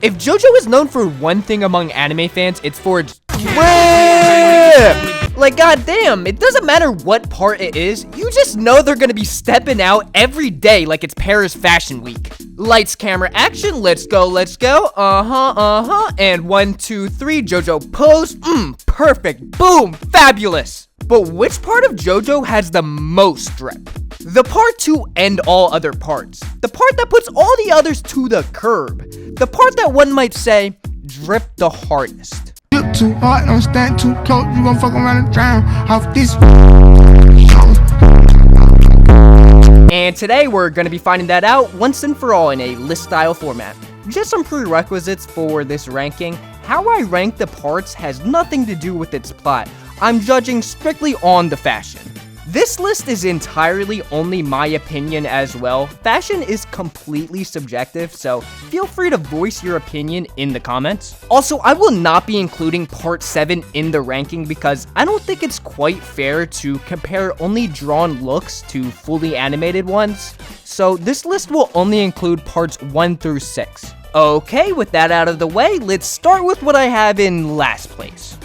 If JoJo is known for one thing among anime fans, it's for its drip! Like, goddamn, it doesn't matter what part it is, you just know they're gonna be stepping out every day like it's Paris Fashion Week. Lights, camera, action, let's go, and 1, 2, 3, JoJo pose, perfect, boom, fabulous. But which part of JoJo has the most drip? The part to end all other parts. The part that puts all the others to the curb. The part that one might say, drip the hardest. Look too hard, don't stand too close, you gon' fuck around and drown off this. And today we're gonna be finding that out once and for all in a list style format. Just some prerequisites for this ranking. How I rank the parts has nothing to do with its plot. I'm judging strictly on the fashion. This list is entirely only my opinion as well. Fashion is completely subjective, so feel free to voice your opinion in the comments. Also, I will not be including part 7 in the ranking because I don't think it's quite fair to compare only drawn looks to fully animated ones. So this list will only include parts 1 through 6. Okay, with that out of the way, let's start with what I have in last place.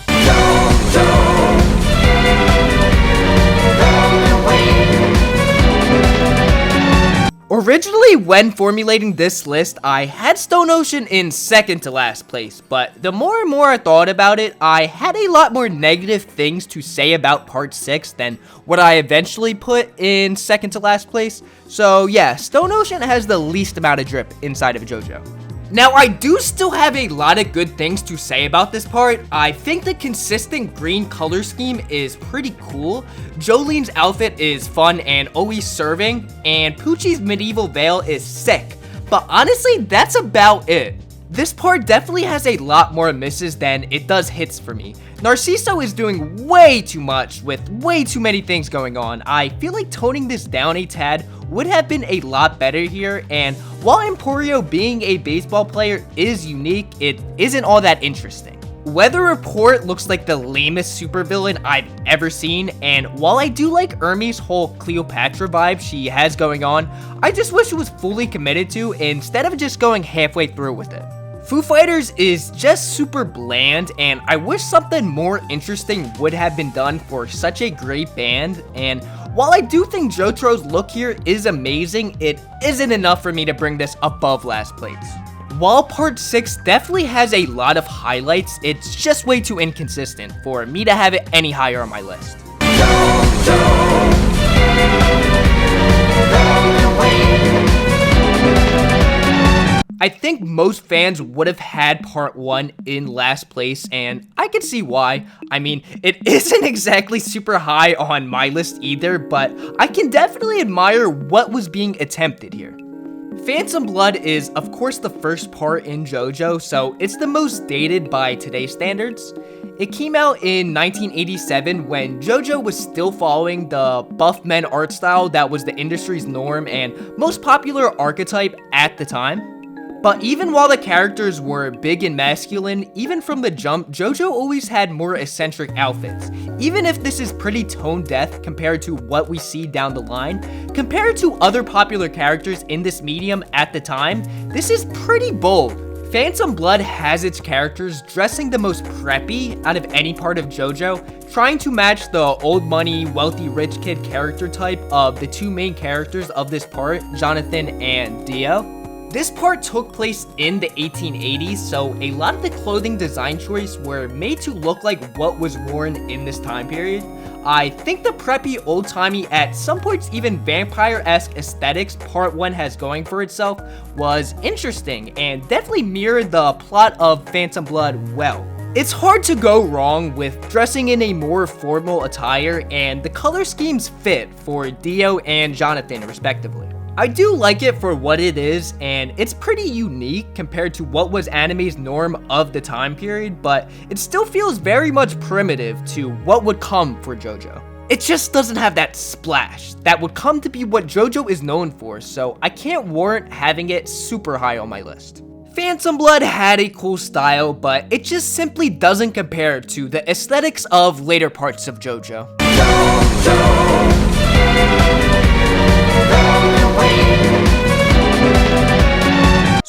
Originally, when formulating this list, I had Stone Ocean in second to last place, but the more and more I thought about it, I had a lot more negative things to say about part 6 than what I eventually put in second to last place. So yeah, Stone Ocean has the least amount of drip inside of JoJo. Now, I do still have a lot of good things to say about this part. I think the consistent green color scheme is pretty cool. Jolene's outfit is fun and always serving, and Poochie's medieval veil is sick. But honestly, that's about it. This part definitely has a lot more misses than it does hits for me. Narciso is doing way too much with way too many things going on. I feel like toning this down a tad would have been a lot better here, and while Emporio being a baseball player is unique, it isn't all that interesting. Weather Report looks like the lamest supervillain I've ever seen, and while I do like Ermi's whole Cleopatra vibe she has going on, I just wish it was fully committed to instead of just going halfway through with it. Foo Fighters is just super bland, and I wish something more interesting would have been done for such a great band. And while I do think Jotro's look here is amazing, it isn't enough for me to bring this above last place. While part 6 definitely has a lot of highlights, it's just way too inconsistent for me to have it any higher on my list. I think most fans would have had part 1 in last place, and I can see why. I mean, it isn't exactly super high on my list either, but I can definitely admire what was being attempted here. Phantom Blood is, of course, the first part in JoJo, so it's the most dated by today's standards. It came out in 1987 when JoJo was still following the buff men art style that was the industry's norm and most popular archetype at the time. But even while the characters were big and masculine, even from the jump, JoJo always had more eccentric outfits. Even if this is pretty tone deaf compared to what we see down the line, compared to other popular characters in this medium at the time, this is pretty bold. Phantom Blood has its characters dressing the most preppy out of any part of JoJo, trying to match the old money, wealthy rich kid character type of the two main characters of this part, Jonathan and Dio. This part took place in the 1880s, so a lot of the clothing design choice were made to look like what was worn in this time period. I think the preppy, old-timey, at some points even vampire-esque aesthetics part 1 has going for itself was interesting and definitely mirrored the plot of Phantom Blood well. It's hard to go wrong with dressing in a more formal attire, and the color schemes fit for Dio and Jonathan respectively. I do like it for what it is, and it's pretty unique compared to what was anime's norm of the time period, but it still feels very much primitive to what would come for JoJo. It just doesn't have that splash that would come to be what JoJo is known for, so I can't warrant having it super high on my list. Phantom Blood had a cool style, but it just simply doesn't compare to the aesthetics of later parts of JoJo.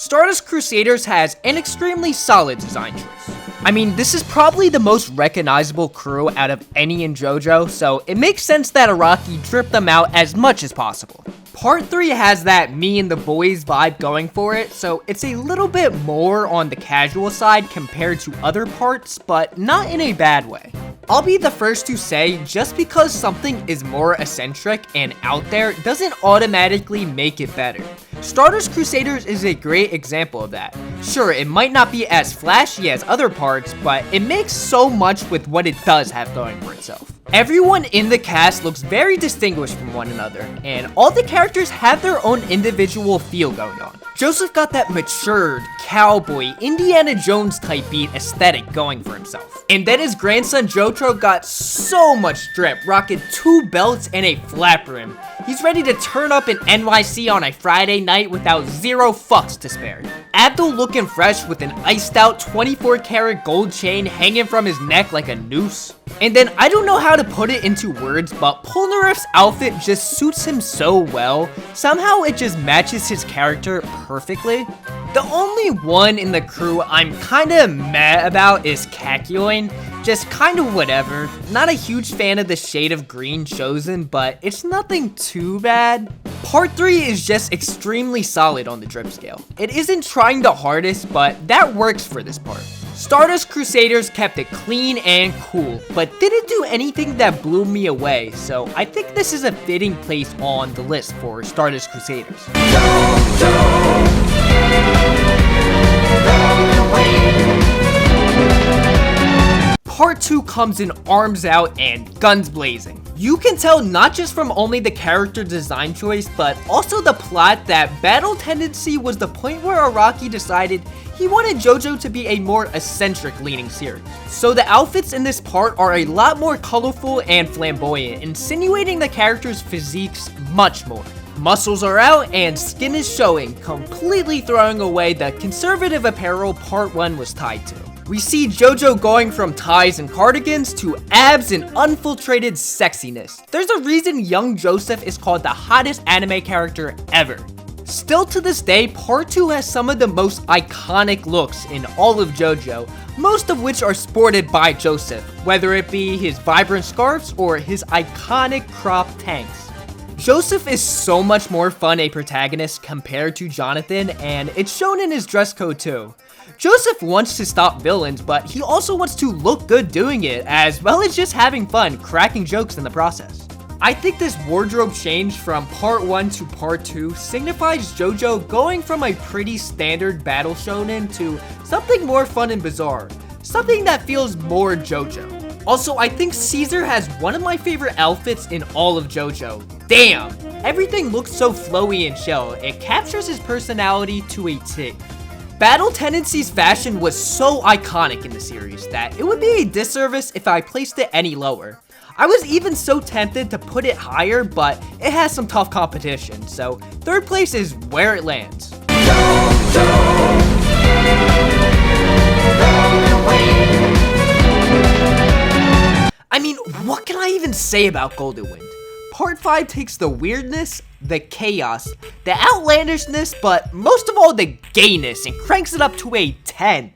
Stardust Crusaders has an extremely solid design choice. I mean, this is probably the most recognizable crew out of any in JoJo, so it makes sense that Araki dripped them out as much as possible. Part 3 has that me and the boys vibe going for it, so it's a little bit more on the casual side compared to other parts, but not in a bad way. I'll be the first to say, just because something is more eccentric and out there doesn't automatically make it better. Stardust Crusaders is a great example of that. Sure, it might not be as flashy as other parts, but it makes so much with what it does have going for itself. Everyone in the cast looks very distinguished from one another, and all the characters have their own individual feel going on. Joseph got that matured, cowboy, Indiana Jones type beat aesthetic going for himself. And then his grandson Jojo got so much drip, rocking 2 belts and a flat rim. He's ready to turn up in NYC on a Friday night without 0 fucks to spare. Abdul looking fresh with an iced out 24 karat gold chain hanging from his neck like a noose. And then I don't know how to put it into words, but Polnareff's outfit just suits him so well. Somehow it just matches his character perfectly. The only one in the crew I'm kinda meh about is Kakyoin. Just kinda whatever. Not a huge fan of the shade of green chosen, but it's nothing too bad. Part 3 is just extremely solid on the drip scale. It isn't trying the hardest, but that works for this part. Stardust Crusaders kept it clean and cool, but didn't do anything that blew me away, so I think this is a fitting place on the list for Stardust Crusaders. Part 2 comes in arms out and guns blazing. You can tell not just from only the character design choice, but also the plot that Battle Tendency was the point where Araki decided he wanted JoJo to be a more eccentric leaning series. So the outfits in this part are a lot more colorful and flamboyant, insinuating the characters' physiques much more. Muscles are out and skin is showing, completely throwing away the conservative apparel Part 1 was tied to. We see JoJo going from ties and cardigans to abs and unfiltrated sexiness. There's a reason young Joseph is called the hottest anime character ever. Still to this day, Part 2 has some of the most iconic looks in all of JoJo, most of which are sported by Joseph, whether it be his vibrant scarves or his iconic crop tanks. Joseph is so much more fun a protagonist compared to Jonathan, and it's shown in his dress code too. Joseph wants to stop villains, but he also wants to look good doing it, as well as just having fun, cracking jokes in the process. I think this wardrobe change from Part 1 to Part 2 signifies JoJo going from a pretty standard battle shonen to something more fun and bizarre, something that feels more JoJo. Also, I think Caesar has one of my favorite outfits in all of JoJo. Damn! Everything looks so flowy and chill, it captures his personality to a T. Battle Tendencies fashion was so iconic in the series that it would be a disservice if I placed it any lower. I was even so tempted to put it higher, but it has some tough competition, so 3rd place is where it lands. I mean, what can I even say about Golden Wind? Part 5 takes the weirdness, the chaos, the outlandishness, but most of all the gayness and cranks it up to a 10.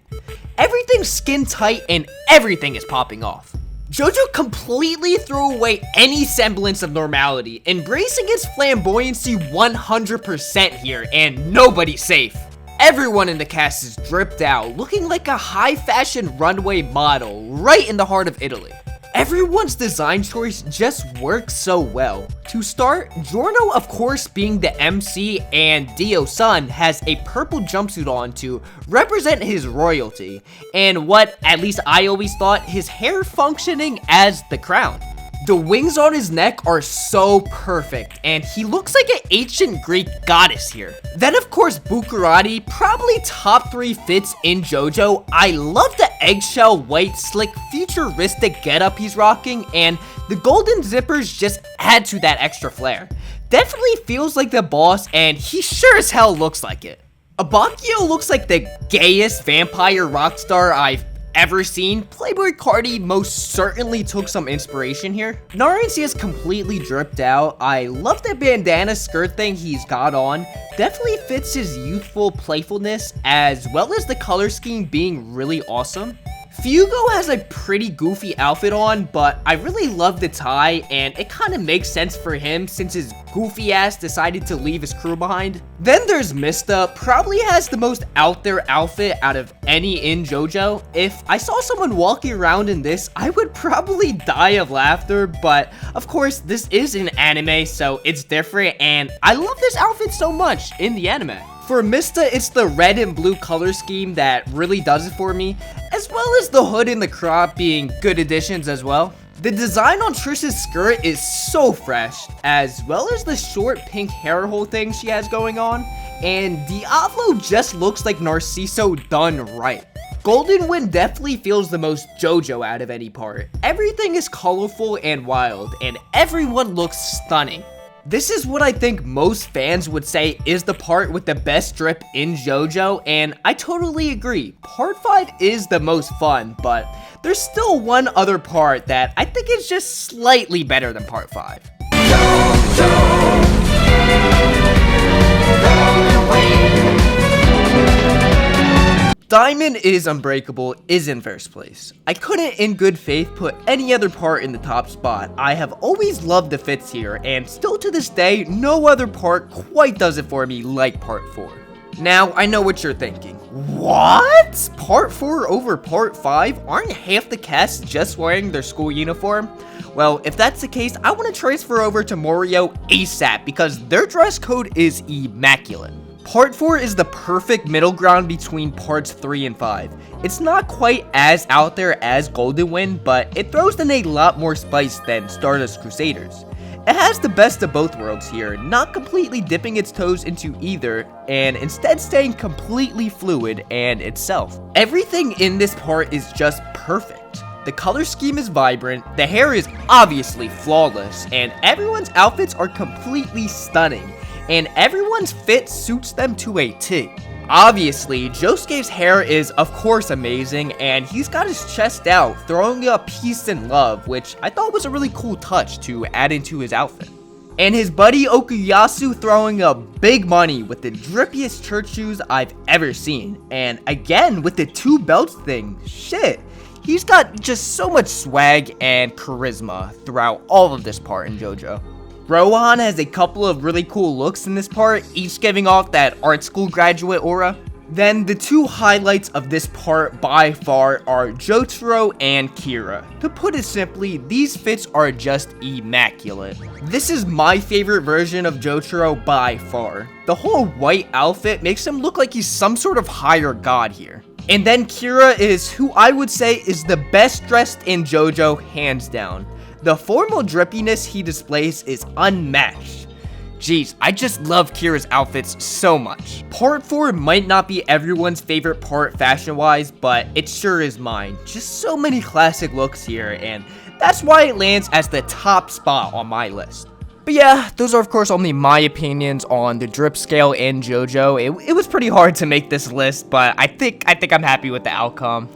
Everything's skin tight and everything is popping off. JoJo completely threw away any semblance of normality, embracing its flamboyancy 100% here, and nobody's safe. Everyone in the cast is dripped out, looking like a high fashion runway model right in the heart of Italy. Everyone's design choice just works so well. To start, Giorno of course being the MC and Dio-san has a purple jumpsuit on to represent his royalty, and what at least I always thought, his hair functioning as the crown. The wings on his neck are so perfect, and he looks like an ancient Greek goddess here. Then of course Bucciarati, probably top 3 fits in JoJo. I love the eggshell white slick futuristic getup he's rocking, and the golden zippers just add to that extra flair. Definitely feels like the boss, and he sure as hell looks like it. Abakio looks like the gayest vampire rock star I've ever seen, Playboy Cardi most certainly took some inspiration here. Narency is completely dripped out. I love the bandana skirt thing he's got on. Definitely fits his youthful playfulness, as well as the color scheme being really awesome. Fugo has a pretty goofy outfit on, but I really love the tie, and it kind of makes sense for him since his goofy ass decided to leave his crew behind. Then there's Mista, probably has the most out there outfit out of any in JoJo. If I saw someone walking around in this, I would probably die of laughter, but of course this is an anime, so it's different, and I love this outfit so much in the anime. For Mista, it's the red and blue color scheme that really does it for me, as well as the hood and the crop being good additions as well. The design on Trish's skirt is so fresh, as well as the short pink hair hole thing she has going on, and Diablo just looks like Narciso done right. Golden Wind definitely feels the most JoJo out of any part. Everything is colorful and wild, and everyone looks stunning. This is what I think most fans would say is the part with the best drip in JoJo, and I totally agree. Part 5 is the most fun, but there's still one other part that I think is just slightly better than Part 5. Diamond is Unbreakable is in first place. I couldn't in good faith put any other part in the top spot. I have always loved the fits here, and still to this day, no other part quite does it for me like Part 4. Now, I know what you're thinking. What? Part 4 over Part 5? Aren't half the cast just wearing their school uniform? Well, if that's the case, I want to transfer over to Morio ASAP because their dress code is immaculate. Part 4 is the perfect middle ground between parts 3 and 5. It's not quite as out there as Golden Wind, but it throws in a lot more spice than Stardust Crusaders. It has the best of both worlds here, not completely dipping its toes into either, and instead staying completely fluid and itself. Everything in this part is just perfect. The color scheme is vibrant, the hair is obviously flawless, and everyone's outfits are completely stunning. And everyone's fit suits them to a T. Obviously, Josuke's hair is of course amazing, and he's got his chest out, throwing up peace and love, which I thought was a really cool touch to add into his outfit. And his buddy Okuyasu throwing up big money with the drippiest church shoes I've ever seen. And again, with the two belts thing, shit. He's got just so much swag and charisma throughout all of this part in JoJo. Rohan has a couple of really cool looks in this part, each giving off that art school graduate aura. Then the two highlights of this part by far are Jotaro and Kira. To put it simply, these fits are just immaculate. This is my favorite version of Jotaro by far. The whole white outfit makes him look like he's some sort of higher god here. And then Kira is who I would say is the best dressed in JoJo hands down. The formal drippiness he displays is unmatched. Jeez, I just love Kira's outfits so much. Part 4 might not be everyone's favorite part fashion-wise, but it sure is mine. Just so many classic looks here, and that's why it lands as the top spot on my list. But yeah, those are of course only my opinions on the drip scale in JoJo. It was pretty hard to make this list, but I think I'm happy with the outcome.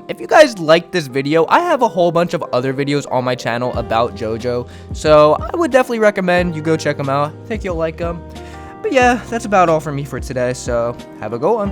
If you guys liked this video, I have a whole bunch of other videos on my channel about JoJo, so I would definitely recommend you go check them out. I think you'll like them. But yeah, that's about all for me for today, so have a good one.